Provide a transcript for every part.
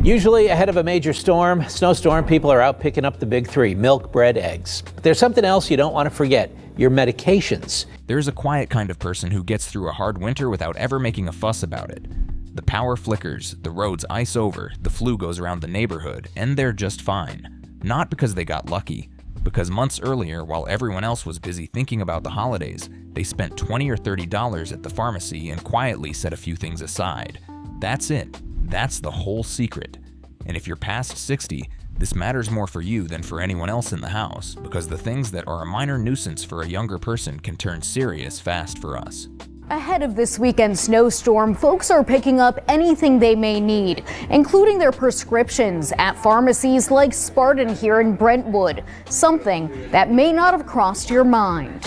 Usually ahead of a major snowstorm, people are out picking up the big three: milk, bread, eggs. But there's something else you don't want to forget: your medications. There's a quiet kind of person who gets through a hard winter without ever making a fuss about it. The power flickers, the roads ice over, the flu goes around the neighborhood, and they're just fine. Not because they got lucky, because months earlier, while everyone else was busy thinking about the holidays, they spent $20 or $30 at the pharmacy and quietly set a few things aside. That's it. That's the whole secret. And if you're past 60, this matters more for you than for anyone else in the house, because the things that are a minor nuisance for a younger person can turn serious fast for us. Ahead of this weekend's snowstorm, folks are picking up anything they may need, including their prescriptions at pharmacies like Spartan here in Brentwood, something that may not have crossed your mind.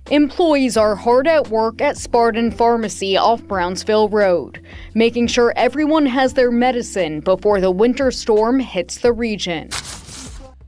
Employees are hard at work at Spartan Pharmacy off Brownsville Road, making sure everyone has their medicine before the winter storm hits the region.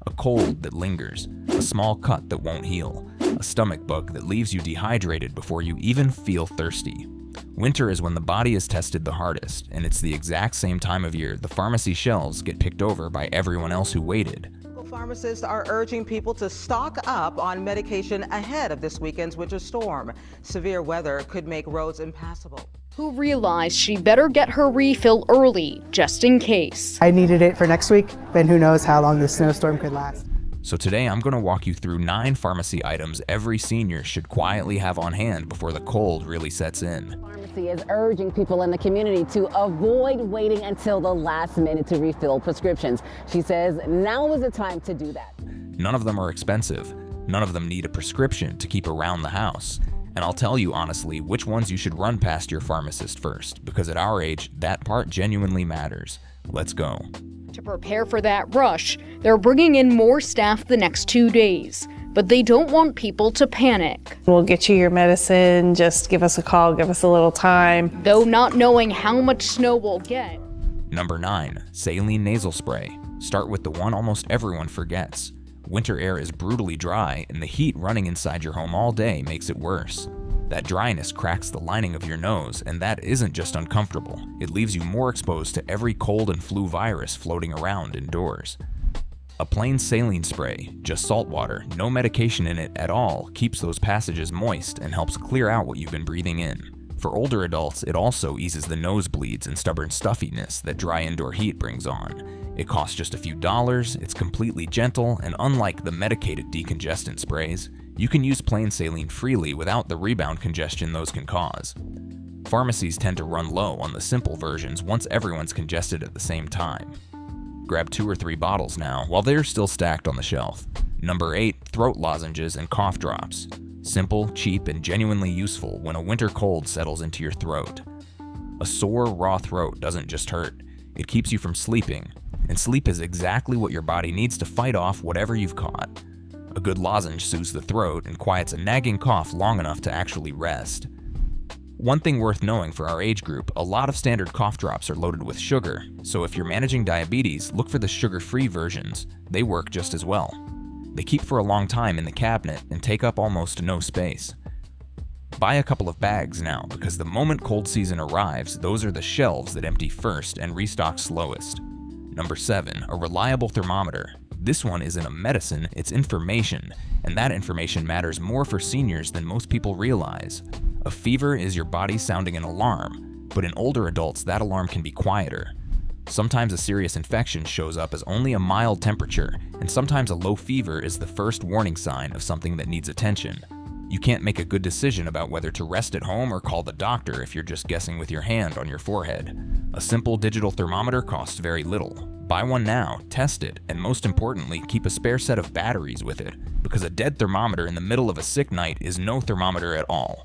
A cold that lingers, a small cut that won't heal, a stomach bug that leaves you dehydrated before you even feel thirsty. Winter is when the body is tested the hardest, and it's the exact same time of year the pharmacy shelves get picked over by everyone else who waited. Pharmacists are urging people to stock up on medication ahead of this weekend's winter storm. Severe weather could make roads impassable. Who realized she better get her refill early, just in case. I needed it for next week, but who knows how long this snowstorm could last. So today I'm going to walk you through 9 pharmacy items every senior should quietly have on hand before the cold really sets in. Pharmacy is urging people in the community to avoid waiting until the last minute to refill prescriptions. She says now is the time to do that. None of them are expensive. None of them need a prescription to keep around the house. And I'll tell you honestly which ones you should run past your pharmacist first, because at our age, that part genuinely matters. Let's go. To prepare for that rush, they're bringing in more staff the next 2 days, but they don't want people to panic. We'll get you your medicine, just give us a call, give us a little time. Though not knowing how much snow we'll get. Number 9, saline nasal spray. Start with the one almost everyone forgets. Winter air is brutally dry, and the heat running inside your home all day makes it worse. That dryness cracks the lining of your nose, and that isn't just uncomfortable. It leaves you more exposed to every cold and flu virus floating around indoors. A plain saline spray, just salt water, no medication in it at all, keeps those passages moist and helps clear out what you've been breathing in. For older adults, it also eases the nosebleeds and stubborn stuffiness that dry indoor heat brings on. It costs just a few dollars, it's completely gentle, and unlike the medicated decongestant sprays, you can use plain saline freely without the rebound congestion those can cause. Pharmacies tend to run low on the simple versions once everyone's congested at the same time. Grab 2 or 3 bottles now while they're still stacked on the shelf. Number 8, throat lozenges and cough drops. Simple, cheap, and genuinely useful when a winter cold settles into your throat. A sore, raw throat doesn't just hurt, it keeps you from sleeping, and sleep is exactly what your body needs to fight off whatever you've caught. A good lozenge soothes the throat and quiets a nagging cough long enough to actually rest. One thing worth knowing for our age group, a lot of standard cough drops are loaded with sugar, so if you're managing diabetes, look for the sugar-free versions. They work just as well. They keep for a long time in the cabinet and take up almost no space. Buy a couple of bags now, because the moment cold season arrives, those are the shelves that empty first and restock slowest. Number 7, a reliable thermometer. This one isn't a medicine, it's information, and that information matters more for seniors than most people realize. A fever is your body sounding an alarm, but in older adults that alarm can be quieter. Sometimes a serious infection shows up as only a mild temperature, and sometimes a low fever is the first warning sign of something that needs attention. You can't make a good decision about whether to rest at home or call the doctor if you're just guessing with your hand on your forehead. A simple digital thermometer costs very little. Buy one now, test it, and most importantly, keep a spare set of batteries with it, because a dead thermometer in the middle of a sick night is no thermometer at all.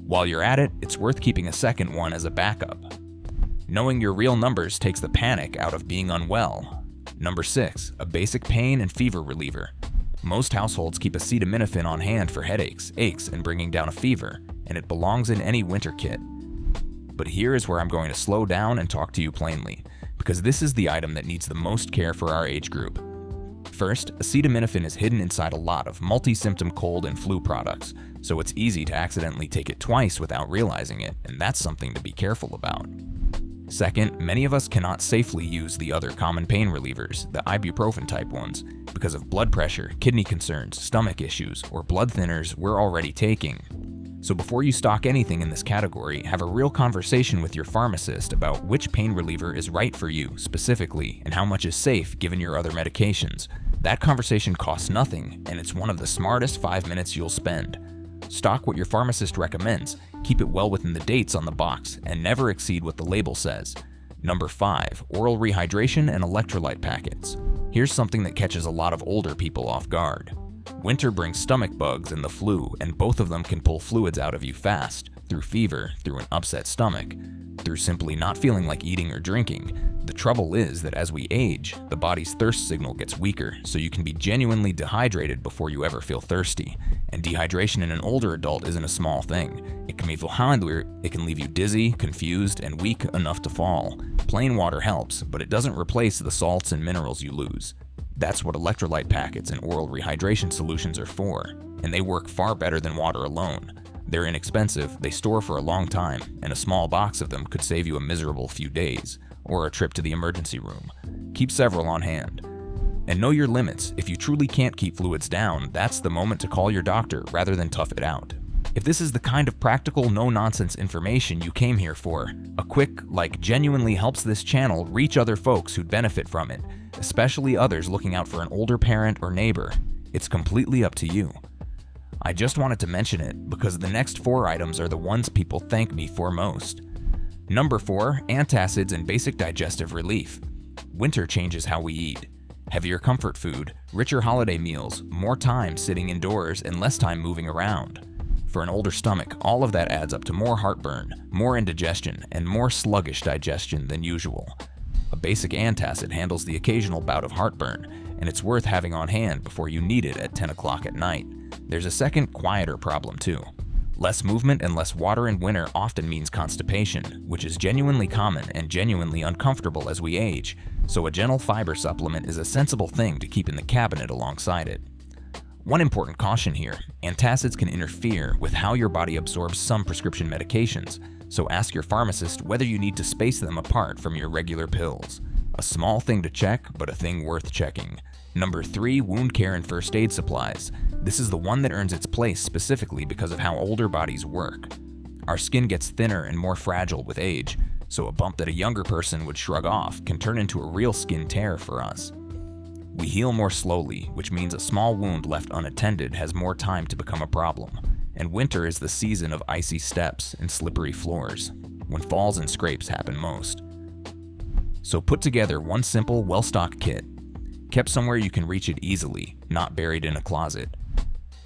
While you're at it, it's worth keeping a second one as a backup. Knowing your real numbers takes the panic out of being unwell. Number 6, a basic pain and fever reliever. Most households keep acetaminophen on hand for headaches, aches, and bringing down a fever, and it belongs in any winter kit. But here is where I'm going to slow down and talk to you plainly, because this is the item that needs the most care for our age group. First, acetaminophen is hidden inside a lot of multi-symptom cold and flu products, so it's easy to accidentally take it twice without realizing it, and that's something to be careful about. Second, many of us cannot safely use the other common pain relievers, the ibuprofen type ones, because of blood pressure, kidney concerns, stomach issues, or blood thinners we're already taking. So before you stock anything in this category, have a real conversation with your pharmacist about which pain reliever is right for you specifically and how much is safe given your other medications. That conversation costs nothing, and it's one of the smartest 5 minutes you'll spend. Stock what your pharmacist recommends, keep it well within the dates on the box, and never exceed what the label says. Number 5, oral rehydration and electrolyte packets. Here's something that catches a lot of older people off guard. Winter brings stomach bugs and the flu, and both of them can pull fluids out of you fast, through fever, through an upset stomach, through simply not feeling like eating or drinking. The trouble is that as we age, the body's thirst signal gets weaker, so you can be genuinely dehydrated before you ever feel thirsty. And dehydration in an older adult isn't a small thing. It can leave you dizzy, confused, and weak enough to fall. Plain water helps, but it doesn't replace the salts and minerals you lose. That's what electrolyte packets and oral rehydration solutions are for, and they work far better than water alone. They're inexpensive, they store for a long time, and a small box of them could save you a miserable few days, or a trip to the emergency room. Keep several on hand. And know your limits. If you truly can't keep fluids down, that's the moment to call your doctor rather than tough it out. If this is the kind of practical, no-nonsense information you came here for, a quick like genuinely helps this channel reach other folks who'd benefit from it, especially others looking out for an older parent or neighbor. It's completely up to you. I just wanted to mention it because the next 4 items are the ones people thank me for most. Number 4, antacids and basic digestive relief. Winter changes how we eat. Heavier comfort food, richer holiday meals, more time sitting indoors, and less time moving around. For an older stomach, all of that adds up to more heartburn, more indigestion, and more sluggish digestion than usual. A basic antacid handles the occasional bout of heartburn, and it's worth having on hand before you need it at 10 o'clock at night. There's a second, quieter problem too. Less movement and less water in winter often means constipation, which is genuinely common and genuinely uncomfortable as we age, so a gentle fiber supplement is a sensible thing to keep in the cabinet alongside it. One important caution here, antacids can interfere with how your body absorbs some prescription medications, so ask your pharmacist whether you need to space them apart from your regular pills. A small thing to check, but a thing worth checking. Number 3, wound care and first aid supplies. This is the one that earns its place specifically because of how older bodies work. Our skin gets thinner and more fragile with age, so a bump that a younger person would shrug off can turn into a real skin tear for us. We heal more slowly, which means a small wound left unattended has more time to become a problem. And winter is the season of icy steps and slippery floors, when falls and scrapes happen most. So put together one simple, well-stocked kit, kept somewhere you can reach it easily, not buried in a closet.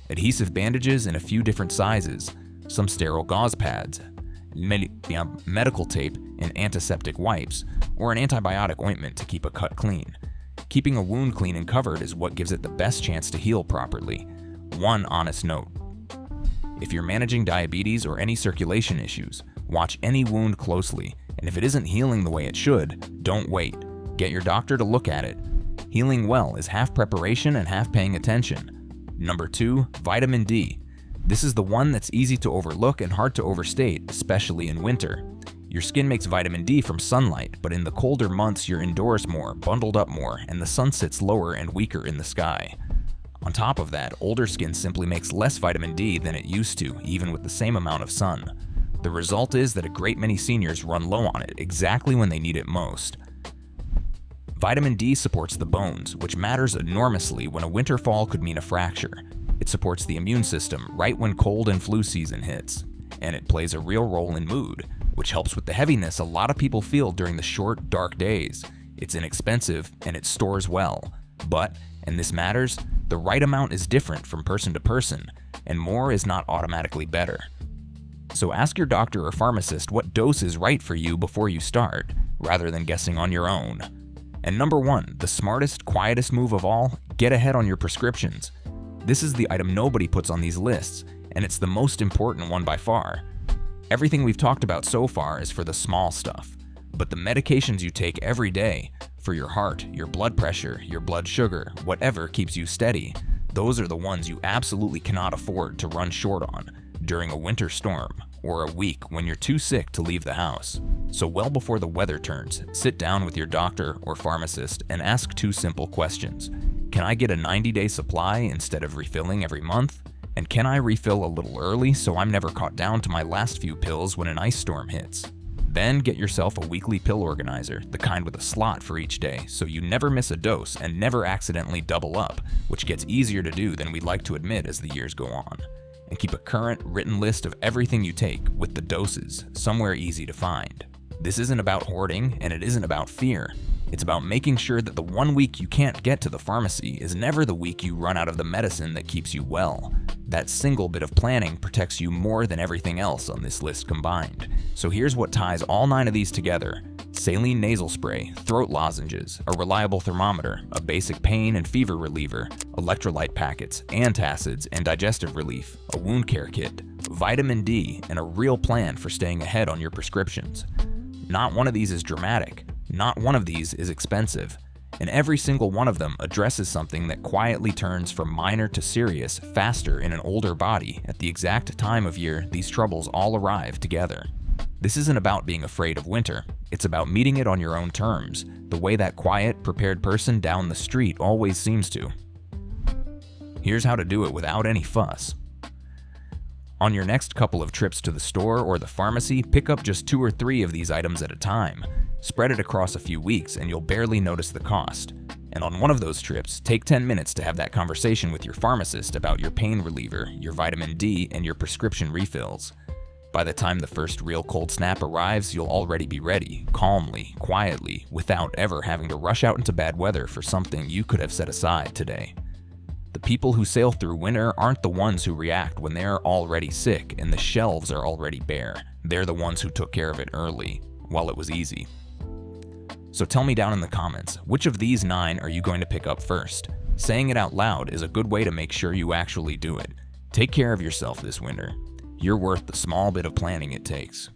Adhesive bandages in a few different sizes, some sterile gauze pads, medical tape and antiseptic wipes, or an antibiotic ointment to keep a cut clean. Keeping a wound clean and covered is what gives it the best chance to heal properly. One honest note. If you're managing diabetes or any circulation issues, watch any wound closely, and if it isn't healing the way it should, don't wait. Get your doctor to look at it. Healing well is half preparation and half paying attention. Number 2, vitamin D. This is the one that's easy to overlook and hard to overstate, especially in winter. Your skin makes vitamin D from sunlight, but in the colder months you're indoors more, bundled up more, and the sun sits lower and weaker in the sky. On top of that, older skin simply makes less vitamin D than it used to, even with the same amount of sun. The result is that a great many seniors run low on it exactly when they need it most. Vitamin D supports the bones, which matters enormously when a winter fall could mean a fracture. It supports the immune system right when cold and flu season hits. And it plays a real role in mood, which helps with the heaviness a lot of people feel during the short, dark days. It's inexpensive and it stores well. But, and this matters, the right amount is different from person to person, and more is not automatically better. So ask your doctor or pharmacist what dose is right for you before you start, rather than guessing on your own. And number 1, the smartest, quietest move of all, get ahead on your prescriptions. This is the item nobody puts on these lists, and it's the most important one by far. Everything we've talked about so far is for the small stuff, but the medications you take every day, for your heart, your blood pressure, your blood sugar, whatever keeps you steady, those are the ones you absolutely cannot afford to run short on during a winter storm or a week when you're too sick to leave the house. So well before the weather turns, sit down with your doctor or pharmacist and ask 2 simple questions. Can I get a 90-day supply instead of refilling every month? And can I refill a little early so I'm never caught down to my last few pills when an ice storm hits? Then get yourself a weekly pill organizer, the kind with a slot for each day, so you never miss a dose and never accidentally double up, which gets easier to do than we'd like to admit as the years go on. And keep a current, written list of everything you take, with the doses, somewhere easy to find. This isn't about hoarding, and it isn't about fear. It's about making sure that the 1 week you can't get to the pharmacy is never the week you run out of the medicine that keeps you well. That single bit of planning protects you more than everything else on this list combined. So here's what ties all 9 of these together: saline nasal spray, throat lozenges, a reliable thermometer, a basic pain and fever reliever, electrolyte packets, antacids and digestive relief, a wound care kit, vitamin D, and a real plan for staying ahead on your prescriptions. Not one of these is dramatic. Not one of these is expensive. And every single one of them addresses something that quietly turns from minor to serious faster in an older body at the exact time of year these troubles all arrive together. This isn't about being afraid of winter. It's about meeting it on your own terms, the way that quiet, prepared person down the street always seems to. Here's how to do it without any fuss. On your next couple of trips to the store or the pharmacy, pick up just 2 or 3 of these items at a time. Spread it across a few weeks and you'll barely notice the cost. And on one of those trips, take 10 minutes to have that conversation with your pharmacist about your pain reliever, your vitamin D, and your prescription refills. By the time the first real cold snap arrives, you'll already be ready, calmly, quietly, without ever having to rush out into bad weather for something you could have set aside today. The people who sail through winter aren't the ones who react when they're already sick and the shelves are already bare. They're the ones who took care of it early, while it was easy. So tell me down in the comments, which of these 9 are you going to pick up first? Saying it out loud is a good way to make sure you actually do it. Take care of yourself this winter. You're worth the small bit of planning it takes.